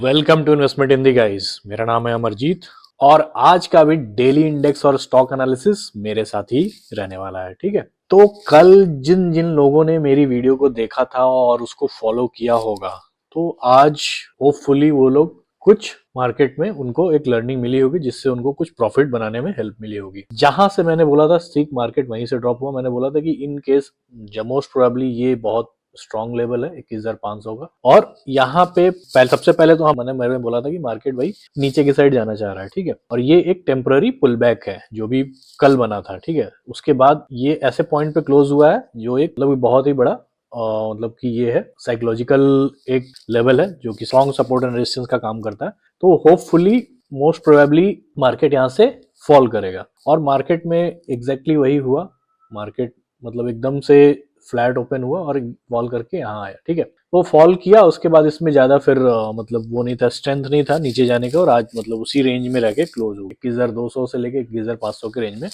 Welcome to investment Hindi guys. मेरा नाम है अमरजीत और आज का भी डेली इंडेक्स और स्टॉक एनालिसिस मेरे साथ ही रहने वाला है। ठीक है, तो कल जिन जिन लोगों ने मेरी वीडियो को देखा था और उसको फॉलो किया होगा, तो आज होपफुली वो लोग कुछ मार्केट में उनको एक लर्निंग मिली होगी जिससे उनको कुछ प्रॉफिट बनाने में हेल्प मिली होगी। जहां से मैंने बोला था स्टिक मार्केट वहीं से ड्रॉप हुआ। मैंने बोला था कि इन केस मोस्ट प्रोबेबली ये बहुत स्ट्रॉन्ग लेवल है 21,500 का, और यहाँ पे सबसे पहले तो मैंने बोला था कि मार्केट भाई नीचे की साइड जाना चाह रहा है। ठीक है, और ये एक टेम्पररी पुल बैक है जो भी कल बना था। ठीक है, उसके बाद ये ऐसे पॉइंट पे क्लोज हुआ है जो एक मतलब बहुत ही बड़ा मतलब कि ये है साइकोलॉजिकल एक लेवल है जो कि स्ट्रॉन्ग सपोर्ट एंड रेजिस्टेंस का काम करता है। तो होपफुली मोस्ट प्रोबेबली मार्केट यहाँ से फॉल करेगा, और मार्केट में एग्जैक्टली वही हुआ। मार्केट मतलब एकदम से फ्लैट ओपन हुआ और फॉल करके यहाँ आया। ठीक है, वो फॉल किया, उसके बाद इसमें ज्यादा फिर मतलब वो नहीं था, स्ट्रेंथ नहीं था नीचे जाने का, और आज मतलब उसी रेंज में रह के क्लोज हो गया। 21,200 से लेके 21,500 के रेंज में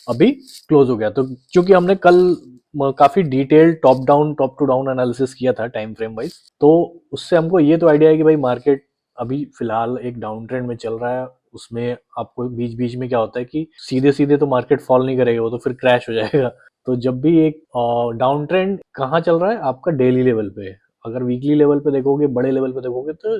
अभी क्लोज हो गया। तो क्योंकि हमने कल काफी detail top to down analysis किया था टाइम फ्रेम वाइज, तो उससे हमको ये तो आइडिया है कि भाई मार्केट अभी फिलहाल एक डाउन ट्रेंड में चल रहा है। उसमें आपको बीच बीच में क्या होता है कि सीधे सीधे तो मार्केट फॉल नहीं करेगा, वो तो फिर क्रैश हो जाएगा। तो जब भी एक डाउन ट्रेंड कहाँ चल रहा है आपका डेली लेवल पे, अगर वीकली लेवल पे देखोगे, बड़े लेवल पे देखोगे, तो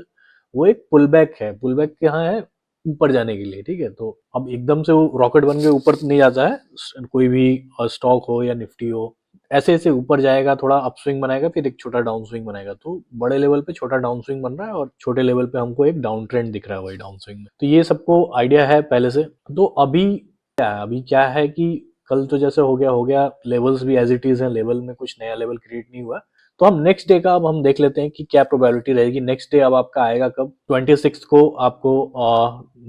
वो एक पुल बैक है। पुल बैक कहाँ है? ऊपर जाने के लिए। ठीक है, तो अब एकदम से वो रॉकेट बन के ऊपर नहीं जाता है कोई भी स्टॉक हो या निफ्टी हो। ऐसे ऐसे ऊपर जाएगा, थोड़ा अप स्विंग बनाएगा, फिर एक छोटा डाउन स्विंग बनाएगा। तो बड़े लेवल पे छोटा डाउन स्विंग बन रहा है और छोटे लेवल पे हमको एक डाउन ट्रेंड दिख रहा है वही डाउन स्विंग में। तो ये सबको आइडिया है पहले से। तो अभी क्या है कि कल तो जैसे हो गया, लेवल्स भी एज इट इज है, लेवल में कुछ नया लेवल क्रिएट नहीं हुआ। तो हम नेक्स्ट डे का अब हम देख लेते हैं कि क्या प्रोबेबिलिटी रहेगी। नेक्स्ट डे अब आपका आएगा कब? 26 को आपको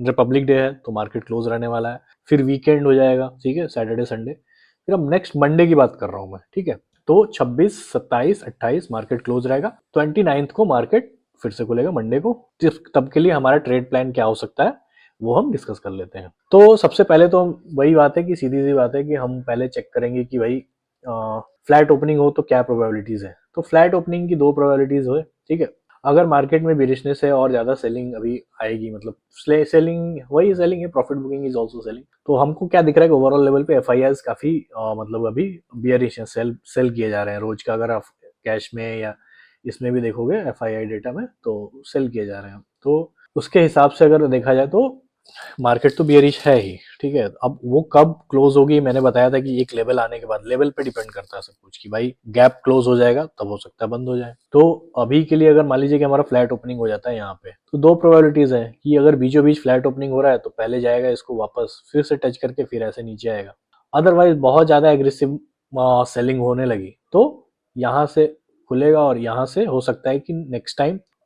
रिपब्लिक डे है, तो मार्केट क्लोज रहने वाला है। फिर वीकेंड हो जाएगा, ठीक है, सैटरडे संडे। फिर अब नेक्स्ट मंडे की बात कर रहा हूं मैं। ठीक है, तो 26, 27, 28 मार्केट क्लोज रहेगा। 29 को मार्केट फिर से खुलेगा मंडे को। तब के लिए हमारा ट्रेड प्लान क्या हो सकता है वो हम डिस्कस कर लेते हैं। तो सबसे पहले तो वही बात है कि सीधी सी बात है कि हम पहले चेक करेंगे कि भाई फ्लैट ओपनिंग हो तो क्या प्रोबेबिलिटीज है। तो फ्लैट ओपनिंग की दो प्रोबेबिलिटीज हो। ठीक है, अगर मार्केट में बेरिशनेस है और ज्यादा सेलिंग अभी आएगी, मतलब सेलिंग वही सेलिंग है, profit booking is also selling. तो हमको क्या दिख रहा है कि ओवरऑल लेवल पे एफआईआईज काफी मतलब अभी बियरिश है, सेल किए जा रहे हैं रोज का। अगर आप कैश में या इसमें भी देखोगे एफआईआई डेटा में, तो सेल किए जा रहे हैं। तो उसके हिसाब से अगर देखा जाए तो मार्केट तो बियरिश है ही। ठीक है, अब वो कब क्लोज होगी मैंने बताया था कि एक लेवल आने के बाद, लेवल पे डिपेंड करता है सब कुछ, कि भाई गैप क्लोज हो जाएगा तब हो सकता है बंद हो जाए। तो अभी के लिए अगर मान लीजिए कि हमारा फ्लैट ओपनिंग हो जाता है यहाँ पे, तो दो प्रोबेबिलिटीज है कि अगर बीचों बीच फ्लैट ओपनिंग हो रहा है तो पहले जाएगा इसको वापस, फिर से टच करके फिर ऐसे नीचे आएगा। अदरवाइज बहुत ज्यादा एग्रेसिव सेलिंग होने लगी तो यहाँ से खुलेगा, और यहाँ से हो सकता है कि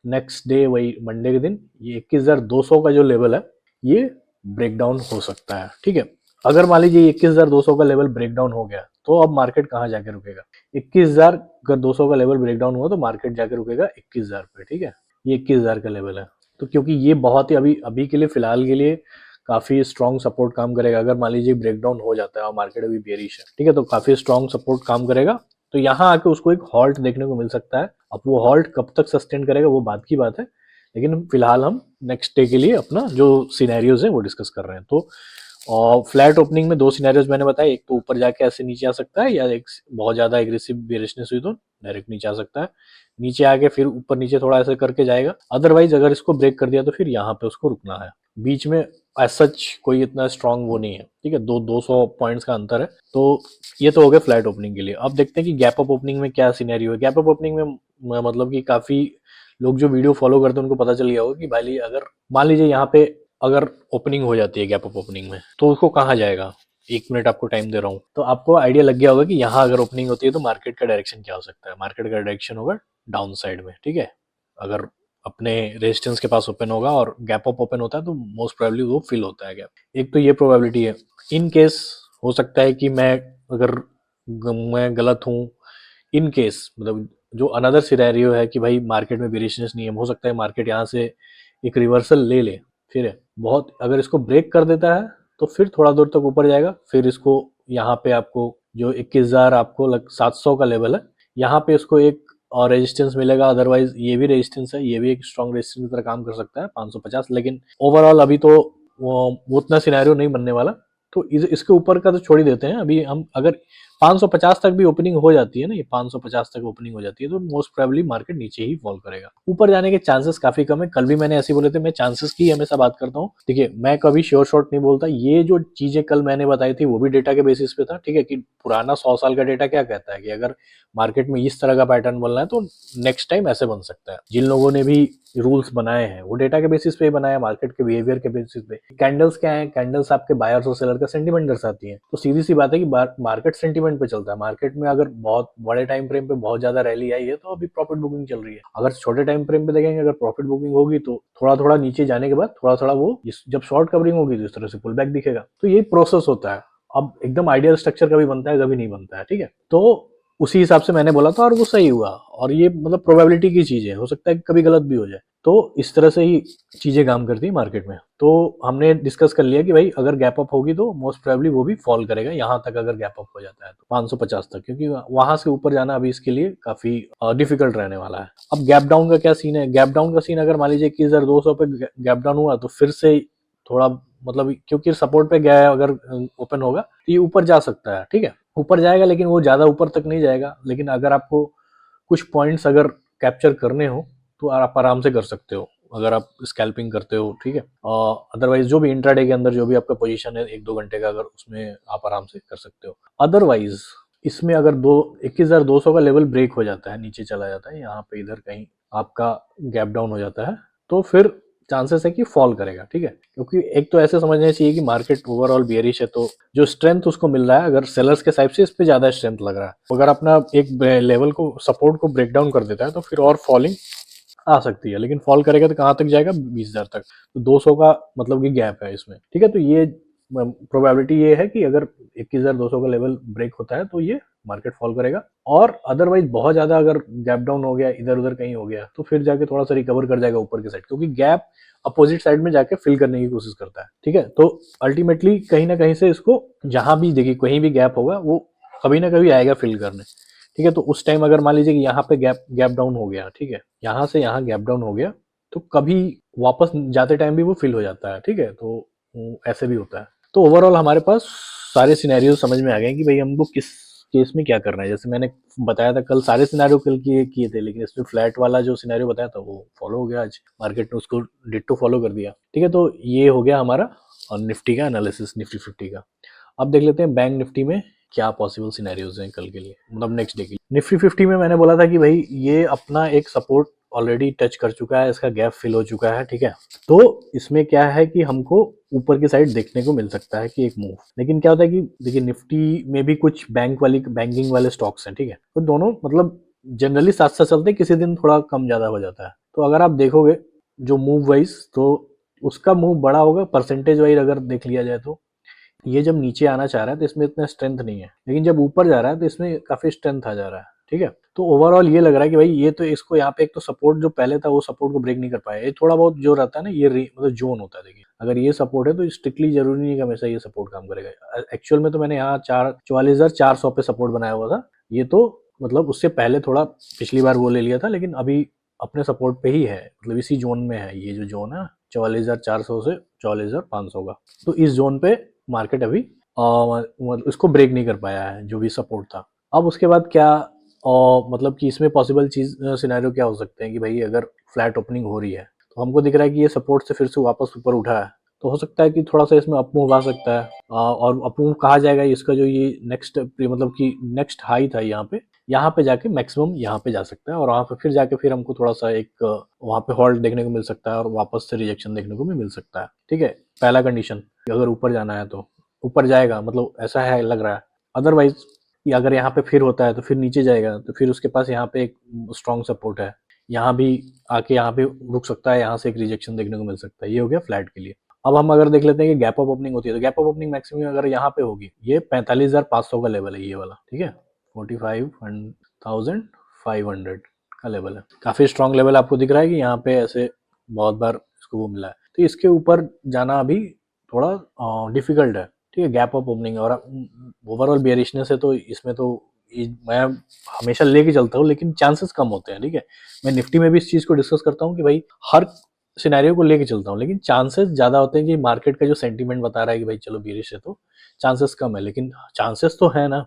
नेक्स्ट डे वही मंडे के दिन ये 21,200 का जो लेवल है ये ब्रेक डाउन हो सकता है। ठीक है, अगर मान लीजिए 21,200 का लेवल ब्रेक डाउन हो गया तो अब मार्केट कहाँ जाके रुकेगा? 21,200 का लेवल ब्रेक डाउन हुआ तो मार्केट जाके रुकेगा 21,000 पे। ठीक है, ये 21,000 का लेवल है। तो क्योंकि ये बहुत ही अभी अभी के लिए, फिलहाल के लिए काफी स्ट्रॉन्ग सपोर्ट काम करेगा। अगर मान लीजिए ब्रेक डाउन हो जाता है और मार्केट अभी बेरिश है, ठीक है, तो काफी स्ट्रॉन्ग सपोर्ट काम करेगा। तो यहाँ आके उसको एक हॉल्ट देखने को मिल सकता है। अब वो हॉल्ट कब तक सस्टेन करेगा वो बात की बात है, लेकिन फिलहाल हम नेक्स्ट डे के लिए अपना जो सिनेरियोज है वो डिस्कस कर रहे हैं। तो और फ्लैट ओपनिंग में दो सिनेरियोज मैंने बताया, एक तो ऊपर जाके ऐसे नीचे आ सकता है, या एक बहुत ज्यादा एग्रेसिव बेरिशनेस हुई तो डायरेक्ट नीचे आ सकता है। नीचे आके फिर ऊपर नीचे थोड़ा ऐसे करके जाएगा। अदरवाइज अगर इसको ब्रेक कर दिया तो फिर यहाँ पे उसको रुकना है। बीच में एज सच कोई इतना स्ट्रांग वो नहीं है। ठीक है, 200 पॉइंट्स का अंतर है। तो ये तो हो गया फ्लैट ओपनिंग के लिए। अब देखते हैं कि गैप अप ओपनिंग में क्या सिनेरियो है। गैप अप ओपनिंग में मतलब कि काफी लोग जो वीडियो फॉलो करते हैं उनको पता चल गया होगा कि भाई अगर मान लीजिए यहाँ पे अगर ओपनिंग हो जाती है गैप अप ओपनिंग में, तो उसको कहाँ जाएगा? 1 मिनट आपको टाइम दे रहा हूँ, तो आपको आइडिया लग गया होगा कि यहाँ अगर ओपनिंग होती है तो मार्केट का डायरेक्शन क्या हो सकता है। मार्केट का डायरेक्शन होगा डाउन साइड में। ठीक है, अगर अपने रेजिस्टेंस के पास ओपन होगा और गैप अप ओपन होता है तो मोस्ट प्रोबेबली वो फिल होता है गैप। एक तो ये प्रोबेबिलिटी है। इन केस हो सकता है कि मैं गलत हूँ। इन केस मतलब जो अनदर सिनेरियो है कि भाई मार्केट में बेरिशनेस नहीं है, हो सकता है मार्केट यहाँ से एक रिवर्सल ले ले। फिर है बहुत, अगर इसको ब्रेक कर देता है तो फिर थोड़ा दूर तक ऊपर जाएगा। फिर इसको यहाँ पे आपको जो 21,000 आपको 700 का लेवल है, यहाँ पे इसको एक और रेजिस्टेंस मिलेगा, अदरवाइज ये भी रेजिस्टेंस है, ये भी एक स्ट्रॉन्ग रेजिस्टेंस की तरह काम कर सकता है 550, लेकिन ओवरऑल अभी तो वो उतना सिनेरियो नहीं बनने वाला। तो इसके ऊपर का तो छोड़ ही देते हैं। अभी हम अगर 550 तक भी ओपनिंग हो जाती है ना, ये 550 तक ओपनिंग हो जाती है, तो मोस्ट प्रोबेबली मार्केट नीचे ही फॉल करेगा। ऊपर जाने के चांसेस काफी कम है। कल भी मैंने ऐसे बोले थे, मैं चांसेस की हमेशा बात करता हूँ। देखिए, मैं कभी श्योर शॉट नहीं बोलता। ये जो चीजें कल मैंने बताई थी वो भी डेटा के बेसिस पे था, ठीक है, कि पुराना 100 साल का डेटा क्या कहता है कि अगर मार्केट में इस तरह का पैटर्न बनना है तो नेक्स्ट टाइम ऐसे बन सकता है। जिन लोगों ने भी रूल्स बनाए हैं वो डेटा के बेसिस पे ही बनाया, मार्केट के बिहेवियर के बेसिस पे। कैंडल्स क्या है? कैंडल्स आपके बायर्स और सेलर का सेंटीमेंट दर्शाती है। तो सीधी सी बात है कि मार्केट सेंटीमेंट पे चलता है। मार्केट में अगर बहुत बड़े टाइम फ्रेम पे बहुत ज्यादा रैली आई है तो अभी प्रॉफिट बुकिंग चल रही है। अगर छोटे टाइम फ्रेम पे देखेंगे, अगर प्रॉफिट बुकिंग होगी तो थोड़ा थोड़ा नीचे जाने के बाद थोड़ा थोड़ा वो जब शॉर्ट कवरिंग होगी तो इस तरह से पुल बैक दिखेगा। तो ये प्रोसेस होता है। अब एकदम आइडियल स्ट्रक्चर कभी बनता है, कभी नहीं बनता है, ठीक है। तो उसी हिसाब से मैंने बोला था और वो सही हुआ। और ये मतलब प्रोबेबिलिटी की चीज है, हो सकता है कि कभी गलत भी हो जाए। तो इस तरह से ही चीजें काम करती है मार्केट में। तो हमने डिस्कस कर लिया कि भाई अगर गैप अप होगी तो मोस्ट प्रोबेबली वो भी फॉल करेगा यहाँ तक, अगर गैप अप हो जाता है तो 550 तक, क्योंकि वहां से ऊपर जाना अभी इसके लिए काफी डिफिकल्ट रहने वाला है। अब गैप डाउन का क्या सीन है? गैप डाउन का सीन अगर मान लीजिए 21,200 पे गैप डाउन हुआ तो फिर से थोड़ा मतलब, क्योंकि सपोर्ट पे गया है, अगर ओपन होगा तो ये ऊपर जा सकता है, ठीक है, ऊपर जाएगा, लेकिन वो ज्यादा ऊपर तक नहीं जाएगा। लेकिन अगर आपको कुछ पॉइंट्स अगर कैप्चर करने हो तो आप आराम से कर सकते हो, अगर आप स्कैल्पिंग करते हो, ठीक है। अदरवाइज जो भी इंट्राडे के अंदर जो भी आपका पोजीशन है 1-2 घंटे का, अगर उसमें आप आराम से कर सकते हो। अदरवाइज इसमें अगर 21,200 का लेवल ब्रेक हो जाता है, नीचे चला जाता है, यहाँ पे इधर कहीं आपका गैप डाउन हो जाता है, तो फिर चांसेस है कि फॉल करेगा, ठीक है। क्योंकि एक तो ऐसे समझना चाहिए कि मार्केट ओवरऑल बियरिश है, तो जो स्ट्रेंथ उसको मिल रहा है, अगर सेलर्स के साइड से इस पे ज्यादा स्ट्रेंथ लग रहा है, अगर अपना एक लेवल को, सपोर्ट को ब्रेक डाउन कर देता है तो फिर और फॉलिंग आ सकती है। लेकिन फॉल करेगा तो कहाँ तक जाएगा? 20,000 तक। तो 200 का मतलब कि गैप है इसमें, ठीक है। तो ये प्रोबेबिलिटी ये है कि अगर 21,200 का लेवल ब्रेक होता है तो ये मार्केट फॉल करेगा। और अदरवाइज बहुत ज्यादा अगर गैप डाउन हो गया, इधर उधर कहीं हो गया, तो फिर जाके थोड़ा सा रिकवर कर जाएगा ऊपर की साइड, क्योंकि गैप अपोजिट साइड में जाके फिल करने की कोशिश करता है, ठीक है। तो अल्टीमेटली कहीं ना कहीं से इसको, जहां भी देखिए कहीं भी गैप होगा वो कभी ना कभी आएगा फिल करने, ठीक है। तो उस टाइम अगर मान लीजिए कि यहाँ पे गैप गैप डाउन हो गया, ठीक है, यहाँ से यहाँ गैप डाउन हो गया, तो कभी वापस जाते टाइम भी वो फिल हो जाता है, ठीक है। तो ऐसे भी होता है। तो ओवरऑल हमारे पास सारे सिनेरियो समझ में आ गए कि भाई हमको किस केस में क्या करना है। जैसे मैंने बताया था कल, सारे सिनेरियो कल किए थे, लेकिन इसमें फ्लैट वाला जो सिनेरियो बताया था वो फॉलो हो गया, आज मार्केट ने उसको डिट्टो फॉलो कर दिया, ठीक है। तो ये हो गया हमारा और निफ्टी का एनालिसिस, निफ्टी 50 का। अब देख लेते हैं बैंक निफ्टी में क्या पॉसिबल सिनेरियोज हैं कल के लिए, मतलब नेक्स्ट डे के लिए। निफ्टी 50 में मैंने बोला था कि भाई ये अपना एक सपोर्ट ऑलरेडी टच कर चुका है, इसका गैप फिल हो चुका है, ठीक है। तो इसमें क्या है कि हमको ऊपर की साइड देखने को मिल सकता है कि एक मूव। लेकिन क्या होता है कि देखिए निफ्टी में भी कुछ बैंकिंग वाले स्टॉक्स हैं, ठीक है। तो दोनों मतलब जनरली साथ साथ चलते हैं, किसी दिन थोड़ा कम ज्यादा हो जाता है। तो अगर आप देखोगे जो मूव वाइज, तो उसका मूव बड़ा होगा परसेंटेज वाइज अगर देख लिया जाए तो। ये जब नीचे आना चाह रहा है तो इसमें इतना स्ट्रेंथ नहीं है, लेकिन जब ऊपर जा रहा है तो इसमें काफी स्ट्रेंथ आ जा रहा है, ठीक है। तो ओवरऑल ये लग रहा है कि भाई ये तो इसको यहाँ पे एक तो सपोर्ट जो पहले था वो सपोर्ट को ब्रेक नहीं कर पाया। ये थोड़ा बहुत जो रहता है ना, ये मतलब जोन होता है। देखिए अगर ये सपोर्ट है तो स्ट्रिक्टली जरूरी नहीं कि हमेशा ये सपोर्ट काम करेगा। एक्चुअल में तो मैंने यहाँ 44,400 पे सपोर्ट बनाया हुआ था। ये तो मतलब उससे पहले थोड़ा पिछली बार वो ले लिया था, लेकिन अभी अपने सपोर्ट पे ही है, मतलब इसी जोन में है। ये जो जोन है 44,400 से 44,500 का, तो इस जोन पे मार्केट अभी इसको ब्रेक नहीं कर पाया है, जो भी सपोर्ट था। अब उसके बाद क्या मतलब कि इसमें पॉसिबल चीज सिनेरियो क्या हो सकते हैं कि भाई अगर फ्लैट ओपनिंग हो रही है तो हमको दिख रहा है कि ये सपोर्ट से फिर से वापस ऊपर उठा है, तो हो सकता है कि थोड़ा सा इसमें अप मूव आ सकता है। और अप मूव कहा जाएगा इसका, जो ये नेक्स्ट मतलब कि नेक्स्ट हाई था यहाँ पे जाके मैक्सिमम यहाँ पे जा सकता है, और वहाँ पे फिर जाके फिर हमको थोड़ा सा एक वहाँ पे होल्ड देखने को मिल सकता है और वापस से रिजेक्शन देखने को भी मिल सकता है, ठीक है। पहला कंडीशन, अगर ऊपर जाना है तो ऊपर जाएगा, मतलब ऐसा है लग रहा है। अदरवाइज अगर यहाँ पे फिर होता है तो फिर नीचे जाएगा, तो फिर उसके पास यहाँ पे एक स्ट्रॉन्ग सपोर्ट है, यहाँ भी आके यहाँ पे रुक सकता है, यहाँ से एक रिजेक्शन देखने को मिल सकता है। ये हो गया फ्लैट के लिए। अब हम अगर देख लेते हैं कि गैप अप ओपनिंग होती है, तो गैप अप ओपनिंग मैक्सिमम अगर यहाँ पे होगी, ये 45,500 का लेवल है, ये वाला, ठीक है, 45,500 का लेवल है। काफी स्ट्रॉन्ग लेवल आपको दिख रहा है कि यहाँ पे ऐसे बहुत बार इसको वो मिला है। तो इसके ऊपर जाना अभी थोड़ा डिफिकल्ट है, ठीक है। गैप अप ओपनिंग और ओवरऑल बेयरिशनेस है, तो इसमें तो मैं हमेशा लेके चलता हूँ, लेकिन चांसेस कम होते हैं, ठीक है। मैं निफ्टी में भी इस चीज़ को डिस्कस करता हूँ कि भाई हर सिनेरियो को लेके चलता हूँ, लेकिन चांसेस ज़्यादा होते हैं कि मार्केट का जो सेंटीमेंट बता रहा है कि भाई चलो बेरिश है, तो चांसेस कम है, लेकिन चांसेस तो है ना,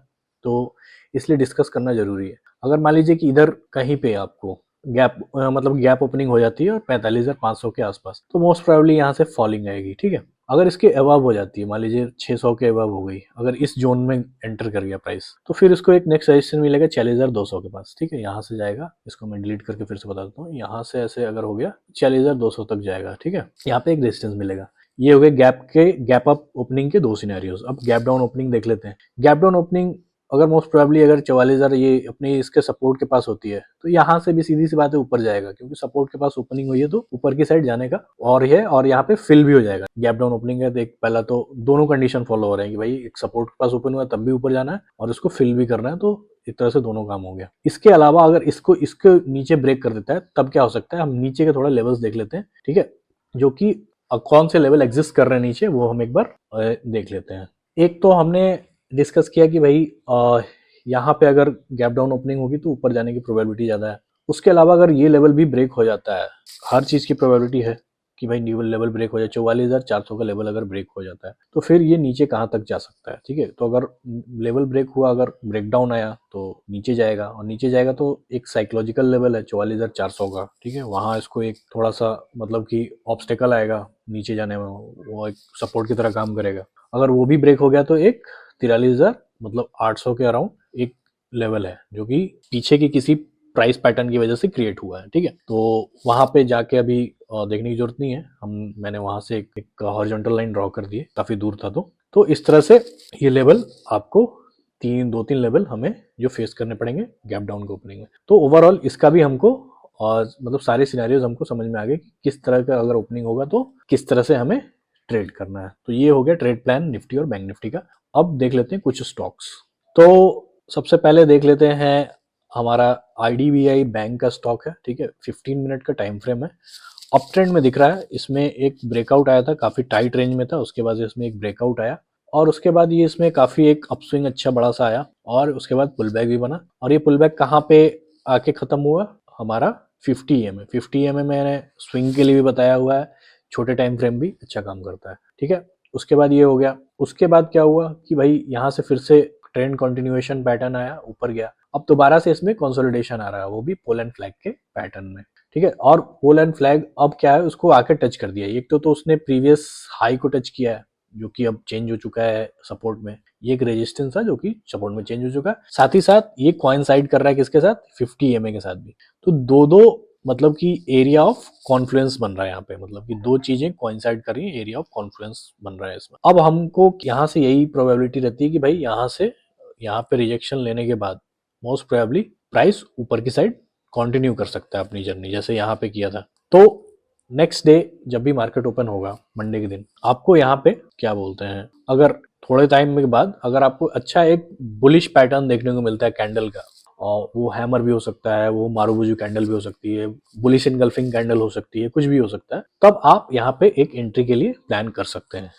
तो इसलिए डिस्कस करना ज़रूरी है। अगर मान लीजिए कि इधर कहीं पे आपको गैप मतलब गैप ओपनिंग हो जाती है और 45,500 के आसपास, तो मोस्ट प्रोबेबली यहाँ से फॉलिंग आएगी, ठीक है। अगर इसके अबव हो जाती है, मान लीजिए 600 के अबव हो गई, अगर इस जोन में एंटर कर गया प्राइस, तो फिर इसको एक नेक्स्ट रजिस्टेंस मिलेगा 46,200 के पास, ठीक है। यहाँ से जाएगा, इसको मैं डिलीट करके फिर से बता देता हूँ, यहाँ से ऐसे अगर हो गया 46,200 तक जाएगा, ठीक है। यहाँ पे एक रेजिस्टेंस मिलेगा। ये हो गए गैप अप ओपनिंग के दो सिनेरियोज। अब गैप डाउन ओपनिंग देख लेते हैं। गैप डाउन ओपनिंग अगर मोस्ट प्रोबेबली अगर 44,000 ये अपने इसके सपोर्ट के पास होती है, तो यहाँ से भी सीधी सी बात है ऊपर जाएगा, क्योंकि सपोर्ट के पास ओपनिंग हुई है तो ऊपर की साइड जाने का और है, और यहाँ पे फिल भी हो जाएगा। गैप डाउन ओपनिंग है तो एक पहला तो दोनों कंडीशन फॉलो हो रहे हैं कि भाई एक सपोर्ट के पास ओपन हुआ है तब भी ऊपर जाना है और उसको फिल भी करना है, तो एक तरह से दोनों काम हो गया। इसके अलावा अगर इसको इसके नीचे ब्रेक कर देता है तब क्या हो सकता है, हम नीचे के थोड़ा लेवल्स देख लेते हैं, ठीक है, जो कि कौन से लेवल एग्जिस्ट कर रहे हैं नीचे, वो हम एक बार देख लेते हैं। एक तो हमने डिस्कस किया कि भाई यहाँ पे अगर गैप डाउन ओपनिंग होगी तो ऊपर जाने की प्रोबेबिलिटी ज़्यादा है। उसके अलावा अगर ये लेवल भी ब्रेक हो जाता है, हर चीज़ की प्रोबेबिलिटी है कि भाई न्यू लेवल ब्रेक हो जाए, 44,400 का लेवल अगर ब्रेक हो जाता है तो फिर ये नीचे कहाँ तक जा सकता है, ठीक है। तो अगर लेवल ब्रेक हुआ, अगर ब्रेक डाउन आया तो नीचे जाएगा, और नीचे जाएगा तो एक साइकोलॉजिकल लेवल है 44,400 का, ठीक है। वहाँ इसको एक थोड़ा सा मतलब कि ऑब्स्टेकल आएगा नीचे जाने में, वो एक सपोर्ट की तरह काम करेगा। अगर वो भी ब्रेक हो गया तो एक 43,000 मतलब 800 के अराउंड एक लेवल है, जो कि पीछे की किसी प्राइस पैटर्न की वजह से क्रिएट हुआ है, ठीक है। तो वहां पे जाके अभी देखने की जरूरत नहीं है, मैंने वहां से एक हॉरिजॉन्टल लाइन ड्रॉ कर दी है, काफी दूर था। तो इस तरह से ये लेवल आपको दो तीन लेवल हमें जो फेस करने पड़ेंगे गैप डाउन के ओपनिंग में। तो ओवरऑल इसका भी हमको और मतलब सारे सिनेरियोज हमको समझ में आ गए कि किस तरह का अगर ओपनिंग होगा तो किस तरह से हमें ट्रेड करना है। तो ये हो गया ट्रेड प्लान निफ्टी और बैंक निफ्टी का। अब देख लेते हैं कुछ स्टॉक्स। तो सबसे पहले देख लेते हैं हमारा आईडीबीआई बैंक का स्टॉक है, ठीक है। 15 मिनट का टाइम फ्रेम है, अप ट्रेंड में दिख रहा है। इसमें एक ब्रेकआउट आया था, काफी टाइट रेंज में था, उसके बाद इसमें एक ब्रेकआउट आया और उसके बाद ये इसमें काफी एक अपस्विंग अच्छा बड़ा सा आया और उसके बाद पुल बैक भी बना। और ये पुल बैक कहाँ पे आके खत्म हुआ, हमारा 50 EMA। 50 EMA मैंने स्विंग के लिए भी बताया हुआ है, छोटे टाइम फ्रेम भी अच्छा काम करता है, ठीक है। उसके बाद ये हो गया। उसके बाद क्या हुआ कि भाई यहाँ से फिर से ट्रेंड कंटिन्यूएशन पैटर्न आया, ऊपर गया। अब दोबारा से इसमें कंसोलिडेशन आ रहा है, वो भी पोल एंड फ्लैग के पैटर्न में, ठीक है। और पोल एंड फ्लैग अब क्या है, उसको आके टच कर दिया। एक तो उसने प्रीवियस हाई को टच किया है, जो कि अब चेंज हो चुका है सपोर्ट में। ये एक रेजिस्टेंस था जो कि सपोर्ट में चेंज हो चुका है। साथ ही साथ ये कोइंसाइड कर रहा है किसके साथ, 50 EMA के साथ भी। तो दो दो मतलब कि एरिया ऑफ कॉन्फ्लुएंस बन रहा है यहाँ पे, मतलब कि दो चीजें कोइंसाइड कर रही है, एरिया ऑफ कॉन्फ्लुएंस बन रहा है इसमें। अब हमको यहाँ से यही प्रोबेबिलिटी रहती है कि भाई यहाँ से यहाँ पे रिजेक्शन लेने के बाद मोस्ट प्रोबेबली प्राइस ऊपर की साइड कंटिन्यू कर सकता है अपनी जर्नी, जैसे यहाँ पे किया था। तो नेक्स्ट डे जब भी मार्केट ओपन होगा मंडे के दिन, आपको यहाँ पे क्या बोलते हैं, अगर थोड़े टाइम के बाद अगर आपको अच्छा एक बुलिश पैटर्न देखने को मिलता है कैंडल का, और वो हैमर भी हो सकता है, वो मारूबुजू कैंडल भी हो सकती है, बुलिश इनगल्फिंग कैंडल हो सकती है, कुछ भी हो सकता है, तब आप यहाँ पे एक एंट्री के लिए प्लान कर सकते हैं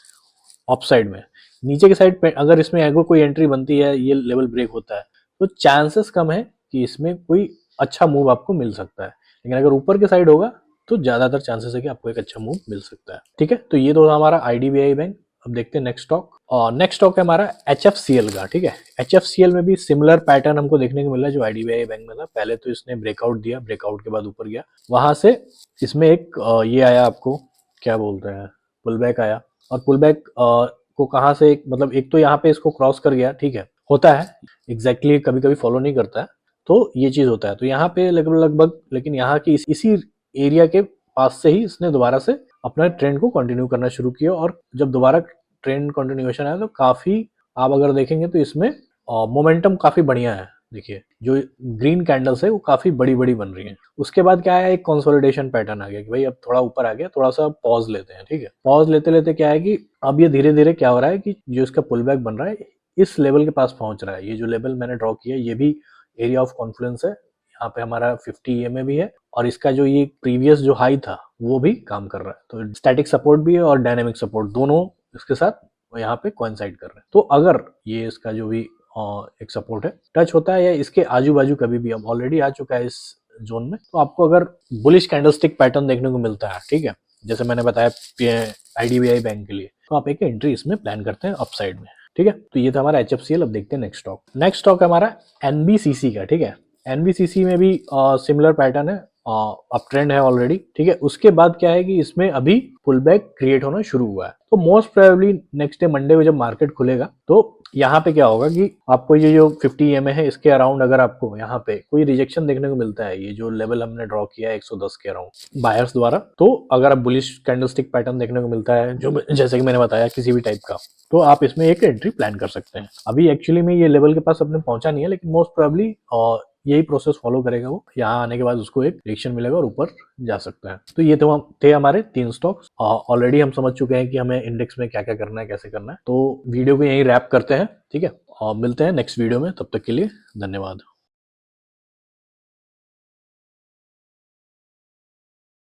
अप साइड में। नीचे की साइड पे अगर इसमें अगर कोई एंट्री बनती है, ये लेवल ब्रेक होता है, तो चांसेस कम है कि इसमें कोई अच्छा मूव आपको मिल सकता है। लेकिन अगर ऊपर के साइड होगा तो ज्यादातर चांसेस है कि आपको एक अच्छा मूव मिल सकता है, ठीक है। तो ये तो हमारा आईडीबीआई बैंक। अब देखते हैं नेक्स्ट स्टॉक, और नेक्स्ट स्टॉक है हमारा एचएफसीएल का, ठीक है। एचएफसीएल में भी सिमिलर पैटर्न हमको देखने को मिला है जो आईडीबीआई बैंक में था। पहले तो इसने ब्रेकआउट दिया, ब्रेकआउट के बाद ऊपर गया, वहां से इसमें एक ये आया, आपको क्या बोलते हैं, पुल बैक आया। और पुल बैक को कहाँ से मतलब एक तो यहाँ पे इसको क्रॉस कर गया, ठीक है, होता है एग्जैक्टली कभी कभी फॉलो नहीं करता है, तो ये चीज होता है। तो यहाँ पे लगभग लेकिन यहाँ की इसी एरिया के पास से ही इसने दोबारा से अपना ट्रेंड को कंटिन्यू करना शुरू किया। और जब दोबारा ट्रेंड कंटिन्यूएशन आया तो काफी, आप अगर देखेंगे तो इसमें मोमेंटम काफी बढ़िया है। देखिए जो ग्रीन कैंडल्स है वो काफी बड़ी बड़ी बन रही हैं। उसके बाद क्या है, एक कंसोलिडेशन पैटर्न आ गया कि भाई अब थोड़ा ऊपर आ गया, थोड़ा सा पॉज लेते हैं, ठीक है। पॉज लेते लेते क्या है कि अब ये धीरे धीरे क्या हो रहा है कि जो इसका पुल बैक बन रहा है इस लेवल के पास पहुंच रहा है। ये जो लेवल मैंने ड्रॉ किया ये भी एरिया ऑफ कॉन्फ्लुएंस है, यहाँ पे हमारा 50 EMA भी है, और इसका जो ये प्रीवियस जो हाई था वो भी काम कर रहा है। तो स्टैटिक सपोर्ट भी है और डायनेमिक सपोर्ट दोनों इसके साथ यहाँ पे कोइंसाइड कर रहे हैं। तो अगर ये इसका जो भी एक सपोर्ट है, टच होता है या इसके आजू बाजू कभी भी, अब ऑलरेडी आ चुका है इस जोन में, तो आपको अगर बुलिश कैंडलस्टिक पैटर्न देखने को मिलता है, ठीक है, जैसे मैंने बताया आईडीबीआई बैंक के लिए, तो आप एक एंट्री इसमें प्लान करते हैं अपसाइड में, ठीक है। तो ये था हमारा HFCL। अब देखते हैं नेक्स्ट स्टॉक। नेक्स्ट स्टॉक है हमारा NBCC का, ठीक है। NBCC में भी सिमिलर पैटर्न है, अप ट्रेंड है ऑलरेडी, ठीक है। उसके बाद क्या है कि इसमें अभी पुल बैक क्रिएट होना शुरू हुआ है, तो most probably next day Monday को जब मार्केट खुलेगा तो यहाँ पे क्या होगा कि आपको ये जो 50 EMA है इसके अराउंड अगर आपको यहाँ पे कोई रिजेक्शन देखने को मिलता है, ये जो लेवल हमने ड्रॉ किया है 110 के अराउंड बायर्स द्वारा, तो अगर आप बुलिश कैंडलस्टिक पैटर्न देखने को मिलता है जो जैसे कि मैंने बताया किसी भी टाइप का, तो आप इसमें एक एंट्री प्लान कर सकते हैं। अभी एक्चुअली में ये लेवल के पास अपने पहुंचा नहीं है, लेकिन मोस्ट प्रोबेबली यही प्रोसेस फॉलो करेगा वो, यहाँ आने के बाद उसको एक रिएक्शन मिलेगा और ऊपर जा सकता है। तो ये तो थे हमारे 3 स्टॉक्स। ऑलरेडी हम समझ चुके हैं कि हमें इंडेक्स में क्या क्या करना है, कैसे करना है। तो वीडियो को यहीं रैप करते हैं, ठीक है, और मिलते हैं नेक्स्ट वीडियो में। तब तक के लिए धन्यवाद।